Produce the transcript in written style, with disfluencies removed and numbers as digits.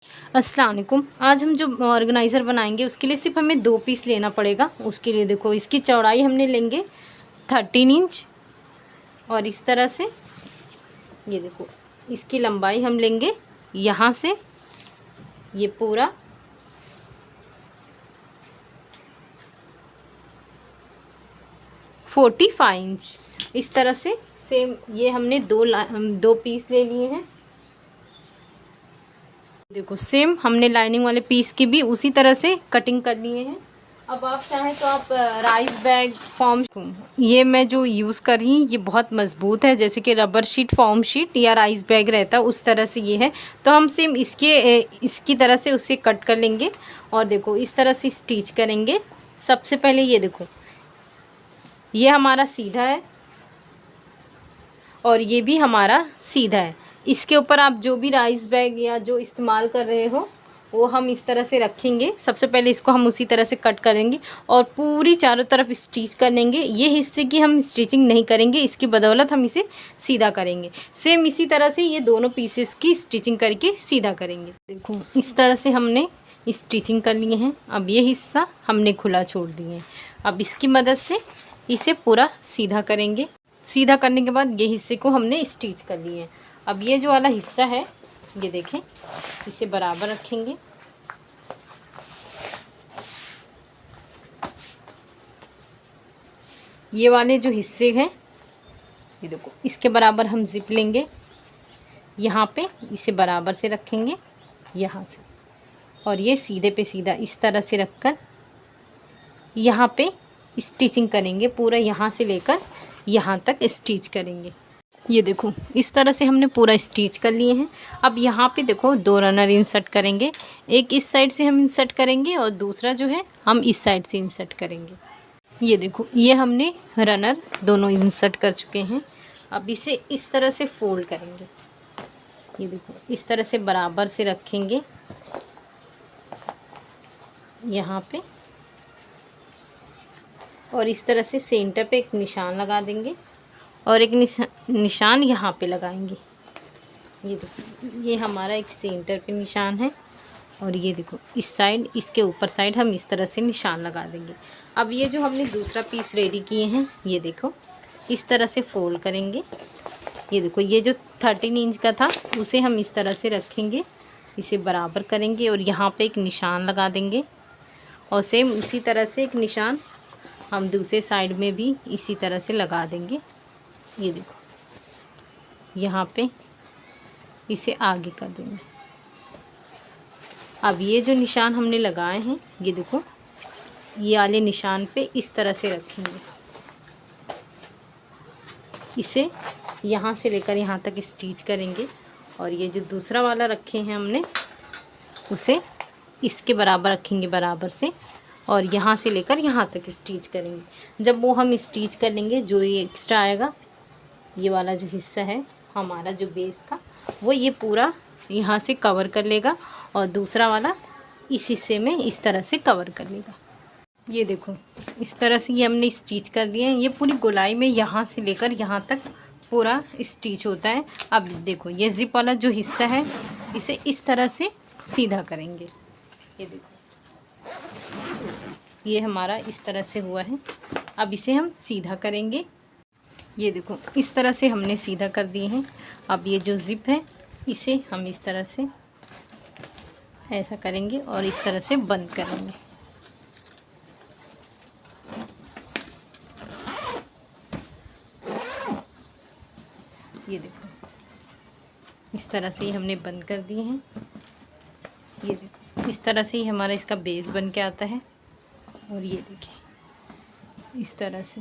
अस्सलाम वालेकुम। आज हम जो ऑर्गेनाइज़र बनाएंगे उसके लिए सिर्फ हमें 2 पीस लेना पड़ेगा। उसके लिए देखो इसकी चौड़ाई हमने लेंगे 13 इंच और इस तरह से ये देखो इसकी लंबाई हम लेंगे यहाँ से ये पूरा 45 इंच। इस तरह से सेम ये हमने दो पीस ले लिए हैं। देखो सेम हमने लाइनिंग वाले पीस की भी उसी तरह से कटिंग कर लिए हैं। अब आप चाहें तो आप राइस बैग फॉर्म, ये मैं जो यूज़ कर रही हूँ ये बहुत मज़बूत है, जैसे कि रबर शीट, फॉर्म शीट या राइस बैग रहता है उस तरह से ये है। तो हम सेम इसकी तरह से उसे कट कर लेंगे और देखो इस तरह से स्टिच करेंगे। सबसे पहले ये देखो ये हमारा सीधा है और ये भी हमारा सीधा है। इसके ऊपर आप जो भी राइस बैग या जो इस्तेमाल कर रहे हो वो हम इस तरह से रखेंगे। सबसे पहले इसको हम उसी तरह से कट करेंगे और पूरी चारों तरफ स्टिच कर लेंगे। ये हिस्से की हम स्टिचिंग नहीं करेंगे, इसकी बदौलत हम इसे सीधा करेंगे। सेम इसी तरह से ये दोनों पीसेस की स्टिचिंग करके सीधा करेंगे। देखो इस तरह से हमने स्टिचिंग कर लिए हैं। अब ये हिस्सा हमने खुला छोड़ दिए हैं। अब इसकी मदद से इसे पूरा सीधा करेंगे। सीधा करने के बाद ये हिस्से को हमने स्टिच कर लिए हैं। अब ये जो वाला हिस्सा है ये देखें, इसे बराबर रखेंगे। ये वाले जो हिस्से हैं ये देखो इसके बराबर हम जिप लेंगे, यहाँ पे इसे बराबर से रखेंगे यहाँ से, और ये सीधे पे सीधा इस तरह से रखकर यहाँ पे स्टिचिंग करेंगे। पूरा यहाँ से लेकर यहाँ तक स्टिच करेंगे। ये देखो इस तरह से हमने पूरा स्टिच कर लिए हैं। अब यहाँ पे देखो 2 रनर इंसर्ट करेंगे। एक इस साइड से हम इंसर्ट करेंगे और दूसरा जो है हम इस साइड से इंसर्ट करेंगे। ये देखो ये हमने रनर दोनों इंसर्ट कर चुके हैं। अब इसे इस तरह से फोल्ड करेंगे। ये देखो इस तरह से बराबर से रखेंगे यहाँ पे और इस तरह से सेंटर पे एक निशान लगा देंगे और एक निशान यहाँ पे लगाएंगे। ये देखो ये हमारा एक सेंटर पे निशान है और ये देखो इस साइड, इसके ऊपर साइड हम इस तरह से निशान लगा देंगे। अब ये जो हमने दूसरा पीस रेडी किए हैं ये देखो इस तरह से फोल्ड करेंगे। ये देखो ये जो 13 इंच का था उसे हम इस तरह से रखेंगे, इसे बराबर करेंगे और यहाँ पे एक निशान लगा देंगे और सेम उसी तरह से एक निशान हम दूसरे साइड में भी इसी तरह से लगा देंगे। ये देखो यहाँ पे इसे आगे कर देंगे। अब ये जो निशान हमने लगाए हैं ये देखो ये वाले निशान पे इस तरह से रखेंगे। इसे यहाँ से लेकर यहाँ तक स्टिच करेंगे और ये जो दूसरा वाला रखे हैं हमने उसे इसके बराबर रखेंगे बराबर से और यहाँ से लेकर यहाँ तक स्टिच करेंगे। जब वो हम स्टिच कर लेंगे जो ये एक्स्ट्रा आएगा, ये वाला जो हिस्सा है हमारा जो बेस का, वो ये पूरा यहाँ से कवर कर लेगा और दूसरा वाला इस हिस्से में इस तरह से कवर कर लेगा। ये देखो इस तरह से ये हमने स्टिच कर दिए हैं। ये पूरी गोलाई में यहाँ से लेकर यहाँ तक पूरा स्टिच होता है। अब देखो ये जिप वाला जो हिस्सा है इसे इस तरह से सीधा करेंगे। ये देखो ये हमारा इस तरह से हुआ है। अब इसे हम सीधा करेंगे। ये देखो इस तरह से हमने सीधा कर दिए हैं। अब ये जो जिप है इसे हम इस तरह से ऐसा करेंगे और इस तरह से बंद करेंगे। ये देखो इस तरह से ही हमने बंद कर दिए हैं। ये देखो इस तरह से ही हमारा इसका बेस बन के आता है और ये देखिए इस तरह से।